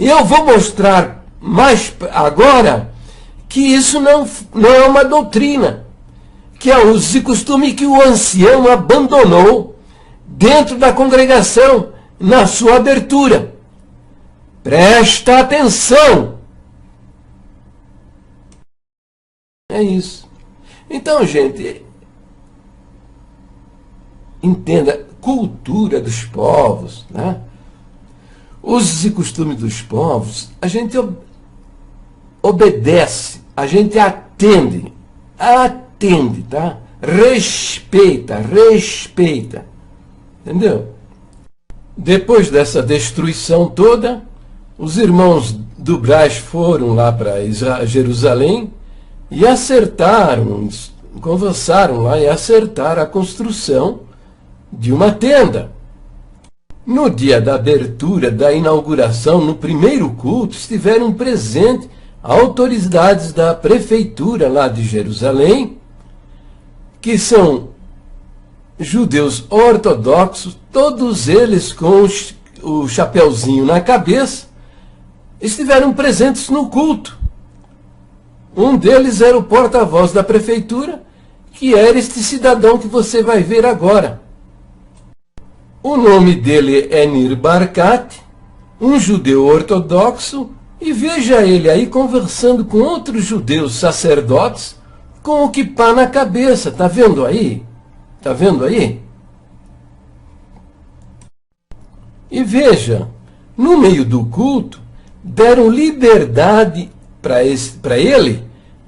E eu vou mostrar mais agora que isso não é uma doutrina, que é o uso e costume que o ancião abandonou dentro da congregação, na sua abertura. Presta atenção! É isso. Então, gente, entenda, cultura dos povos, né? Usos e costumes dos povos, a gente obedece, a gente atende, tá? Respeita, entendeu? Depois dessa destruição toda, os irmãos do Brás foram lá para Jerusalém e acertaram, conversaram lá e acertaram a construção de uma tenda. No dia da abertura, da inauguração, no primeiro culto, estiveram presentes autoridades da prefeitura lá de Jerusalém, que são judeus ortodoxos, todos eles com o chapeuzinho na cabeça, estiveram presentes no culto. Um deles era o porta-voz da prefeitura, que era este cidadão que você vai ver agora. O nome dele é Nir Barkat, um judeu ortodoxo, e veja ele aí conversando com outros judeus sacerdotes com o quipá na cabeça. Tá vendo aí? Tá vendo aí? E veja, no meio do culto, deram liberdade para ele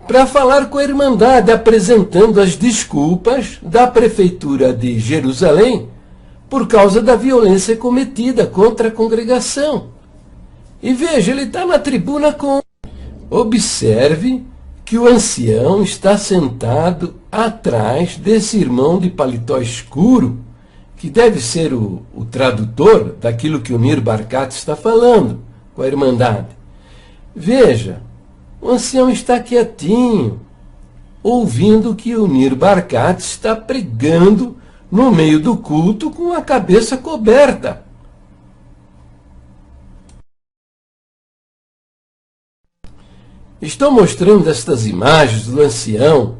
para falar com a Irmandade, apresentando as desculpas da prefeitura de Jerusalém por causa da violência cometida contra a congregação. E veja, ele está na tribuna com... Observe que o ancião está sentado atrás desse irmão de paletó escuro, que deve ser o tradutor daquilo que o Nir Barkat está falando com a Irmandade. Veja, o ancião está quietinho, ouvindo que o Nir Barkat está pregando no meio do culto com a cabeça coberta. Estou mostrando estas imagens do ancião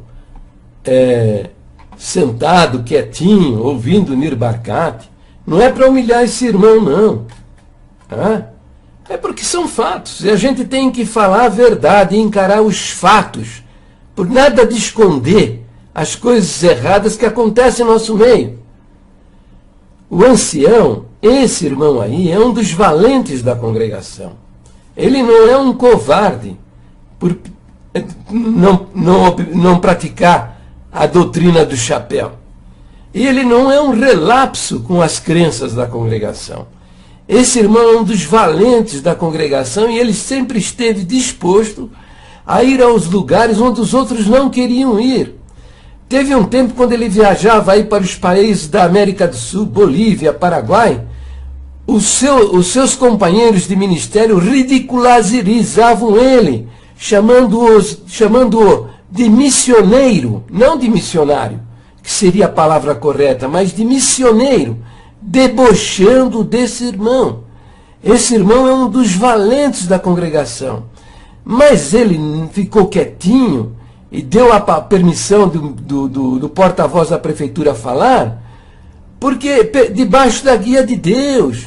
sentado, quietinho, ouvindo o Nir Barkat. Não é para humilhar esse irmão, não. Tá? É porque são fatos. E a gente tem que falar a verdade e encarar os fatos. Por nada de esconder as coisas erradas que acontecem no nosso meio. O ancião, esse irmão aí, é um dos valentes da congregação. Ele não é um covarde por não praticar a doutrina do chapéu. Ele não é um relapso com as crenças da congregação. Esse irmão é um dos valentes da congregação e ele sempre esteve disposto a ir aos lugares onde os outros não queriam ir. Teve um tempo quando ele viajava aí para os países da América do Sul, Bolívia, Paraguai, os seus companheiros de ministério ridicularizavam ele, chamando-o de missioneiro, não de missionário, que seria a palavra correta, mas de missioneiro, debochando desse irmão. Esse irmão é um dos valentes da congregação, mas ele ficou quietinho e deu a permissão do porta-voz da prefeitura falar, porque debaixo da guia de Deus,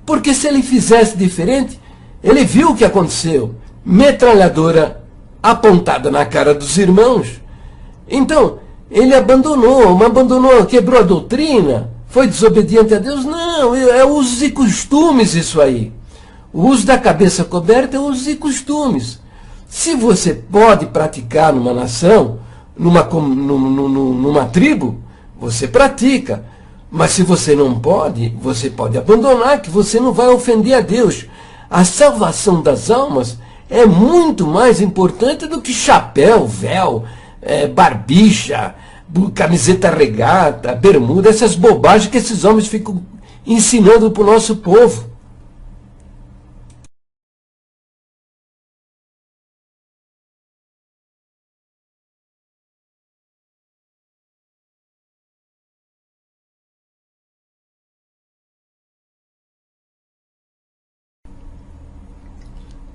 porque se ele fizesse diferente, ele viu o que aconteceu, metralhadora apontada na cara dos irmãos. Então, ele abandonou, quebrou a doutrina, foi desobediente a Deus? Não, é usos e costumes isso aí. O uso da cabeça coberta é usos e costumes. Se você pode praticar numa nação, numa tribo, você pratica. Mas se você não pode, você pode abandonar, que você não vai ofender a Deus. A salvação das almas é muito mais importante do que chapéu, véu, barbicha, camiseta regata, bermuda, essas bobagens que esses homens ficam ensinando para o nosso povo.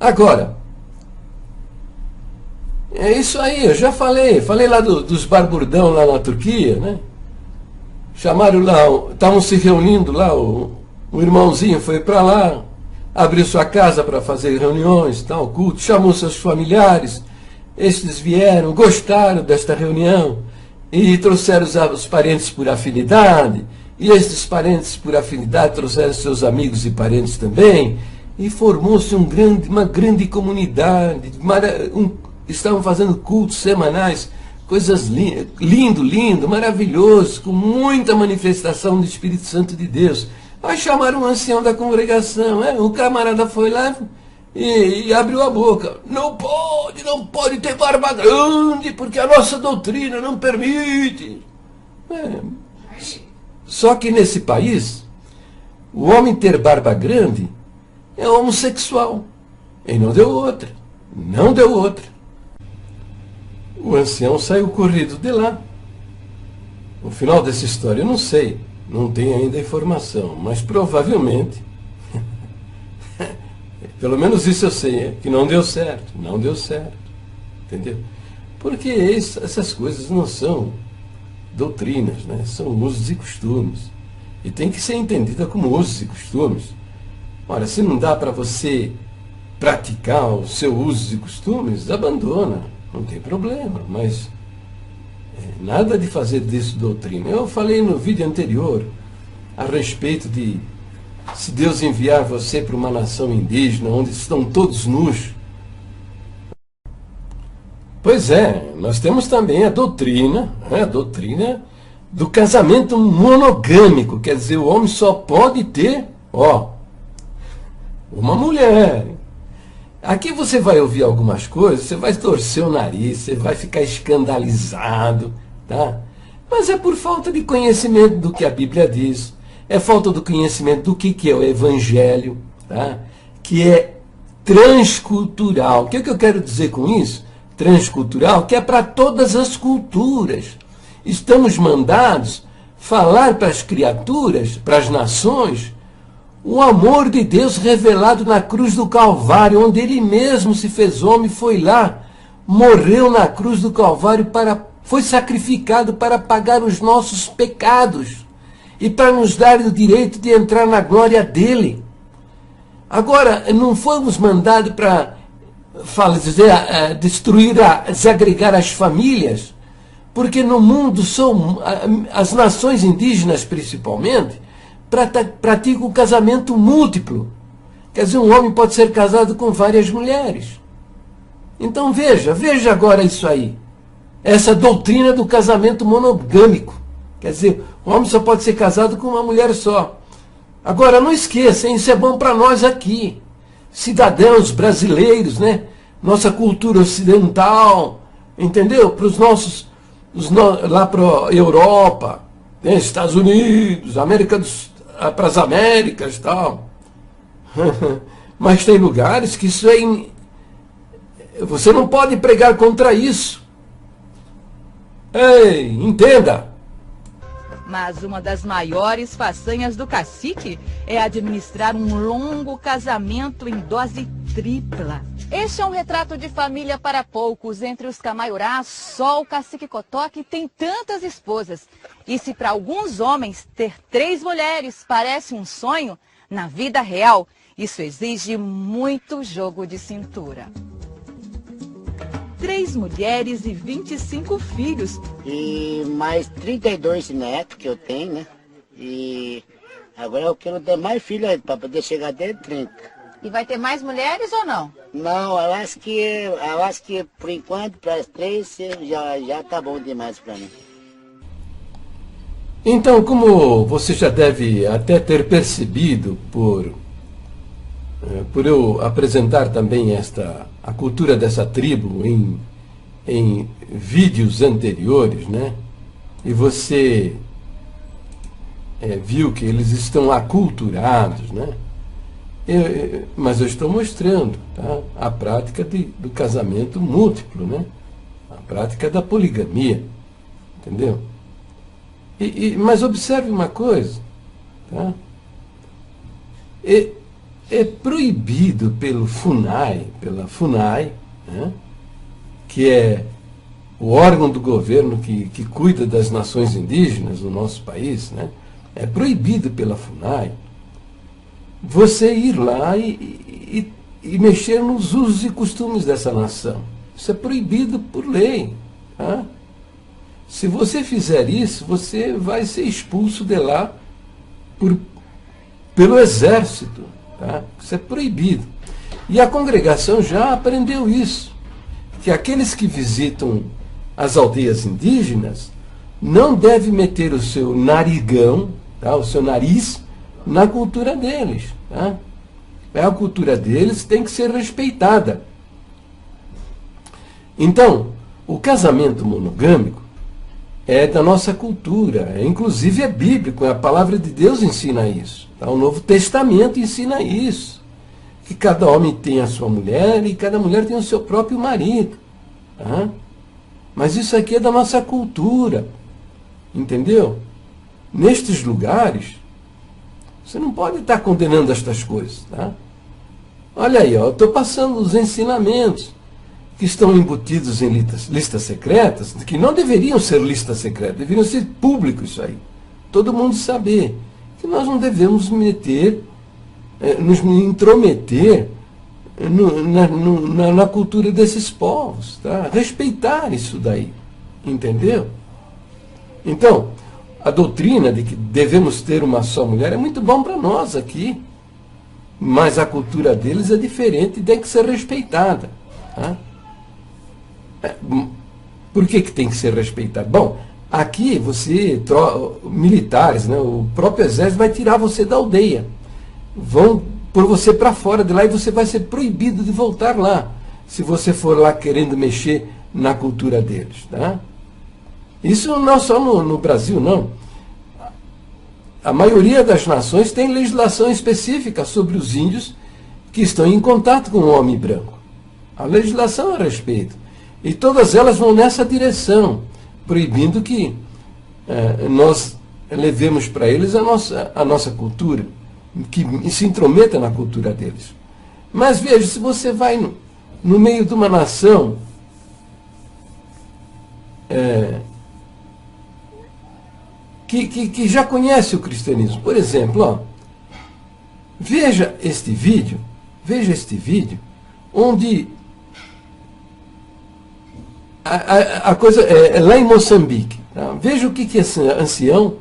Agora, é isso aí, eu já falei lá dos barburdão lá na Turquia, né? Chamaram lá, estavam se reunindo lá, o irmãozinho foi para lá, abriu sua casa para fazer reuniões, tal, culto, chamou seus familiares, estes vieram, gostaram desta reunião e trouxeram os parentes por afinidade, e estes parentes por afinidade trouxeram seus amigos e parentes também, e formou-se uma grande comunidade, estavam fazendo cultos semanais, coisas lindo, maravilhoso, com muita manifestação do Espírito Santo de Deus. Aí chamaram um ancião da congregação, o camarada foi lá e abriu a boca. Não pode ter barba grande, porque a nossa doutrina não permite. Só que nesse país, o homem ter barba grande é homossexual. E não deu outra. Não deu outra. O ancião saiu corrido de lá. O final dessa história eu não sei. Não tenho ainda informação. Mas provavelmente, pelo menos isso eu sei, que não deu certo. Não deu certo. Entendeu? Porque essas coisas não são doutrinas, né? São usos e costumes. E tem que ser entendida como usos e costumes. Ora, se não dá para você praticar os seus usos e costumes, abandona, não tem problema, mas nada de fazer disso doutrina. Eu falei no vídeo anterior a respeito de se Deus enviar você para uma nação indígena, onde estão todos nus. Pois é, nós temos também a doutrina do casamento monogâmico, quer dizer, o homem só pode ter, uma mulher. Aqui você vai ouvir algumas coisas, você vai torcer o nariz, você vai ficar escandalizado, tá? Mas é por falta de conhecimento do que a Bíblia diz, é falta do conhecimento do que é o Evangelho, tá? Que é transcultural. O que eu quero dizer com isso? Transcultural, que é para todas as culturas. Estamos mandados falar para as criaturas, para as nações, o amor de Deus revelado na cruz do Calvário, onde Ele mesmo se fez homem, foi lá, morreu na cruz do Calvário, foi sacrificado para pagar os nossos pecados e para nos dar o direito de entrar na glória dEle. Agora, não fomos mandados para destruir, desagregar as famílias, porque no mundo as nações indígenas principalmente praticam o casamento múltiplo. Quer dizer, um homem pode ser casado com várias mulheres. Então veja agora isso aí. Essa doutrina do casamento monogâmico. Quer dizer, o homem só pode ser casado com uma mulher só. Agora, não esqueça, isso é bom para nós aqui, cidadãos brasileiros, né? Nossa cultura ocidental, entendeu? Para os nossos, lá para a Europa, né? Estados Unidos, para as Américas e tal. Mas tem lugares que isso você não pode pregar contra isso. Ei, entenda! Mas uma das maiores façanhas do cacique é administrar um longo casamento em dose tripla. Este é um retrato de família para poucos. Entre os Camaiorás, só o cacique Cotoque tem tantas esposas. E se para alguns homens ter 3 mulheres parece um sonho, na vida real, isso exige muito jogo de cintura. 3 mulheres e 25 filhos. E mais 32 netos que eu tenho, né? E agora eu quero ter mais filhos ainda, para poder chegar até 30. E vai ter mais mulheres ou não? Não, eu acho que por enquanto, para as 3, já tá bom demais para mim. Então, como você já deve até ter percebido por eu apresentar também a cultura dessa tribo em vídeos anteriores, né? E você viu que eles estão aculturados, né? Mas eu estou mostrando, tá? A prática do casamento múltiplo, né? A prática da poligamia, entendeu? Mas observe uma coisa, tá? é proibido pelo FUNAI, pela FUNAI, né, que é o órgão do governo que cuida das nações indígenas no nosso país, né, é proibido pela FUNAI você ir lá e mexer nos usos e costumes dessa nação. Isso é proibido por lei. Tá? Se você fizer isso, você vai ser expulso de lá pelo exército. Tá? Isso é proibido. E a congregação já aprendeu isso, que aqueles que visitam as aldeias indígenas não devem meter o seu narigão, tá? O seu nariz, na cultura deles. Tá? A cultura deles tem que ser respeitada. Então, o casamento monogâmico é da nossa cultura, inclusive é bíblico, a palavra de Deus ensina isso. Tá? O Novo Testamento ensina isso, que cada homem tem a sua mulher e cada mulher tem o seu próprio marido. Tá? Mas isso aqui é da nossa cultura, entendeu? Nestes lugares, você não pode estar condenando estas coisas. Tá? Olha aí, eu estou passando os ensinamentos que estão embutidos em listas secretas, que não deveriam ser listas secretas, deveriam ser públicos isso aí. Todo mundo saber que nós não devemos nos intrometer na cultura desses povos. Tá? Respeitar isso daí. Entendeu? Então, a doutrina de que devemos ter uma só mulher é muito bom para nós aqui, mas a cultura deles é diferente e tem que ser respeitada. Tá? Por que tem que ser respeitada? Bom, aqui militares, né, o próprio exército vai tirar você da aldeia. Vão pôr você para fora de lá e você vai ser proibido de voltar lá, se você for lá querendo mexer na cultura deles. Tá? Isso não só no Brasil, não. A maioria das nações tem legislação específica sobre os índios que estão em contato com o homem branco. A legislação a respeito. E todas elas vão nessa direção, proibindo que nós levemos para eles a nossa cultura, que se intrometa na cultura deles. Mas veja, se você vai no meio de uma nação que já conhece o cristianismo, por exemplo, ó, veja este vídeo, onde a coisa é lá em Moçambique. Tá? Veja o que esse ancião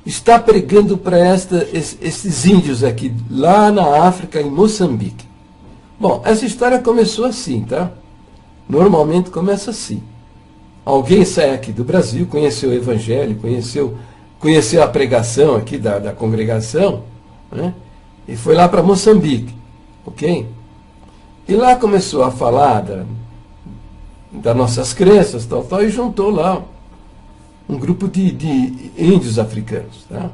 está pregando para esses índios aqui, lá na África, em Moçambique. Bom, essa história começou assim, tá? Normalmente começa assim. Alguém sai aqui do Brasil, conheceu o Evangelho, conheceu a pregação aqui da congregação, né? E foi lá para Moçambique, ok? E lá começou a falar das nossas crenças, tal, e juntou lá um grupo de índios africanos. Tá?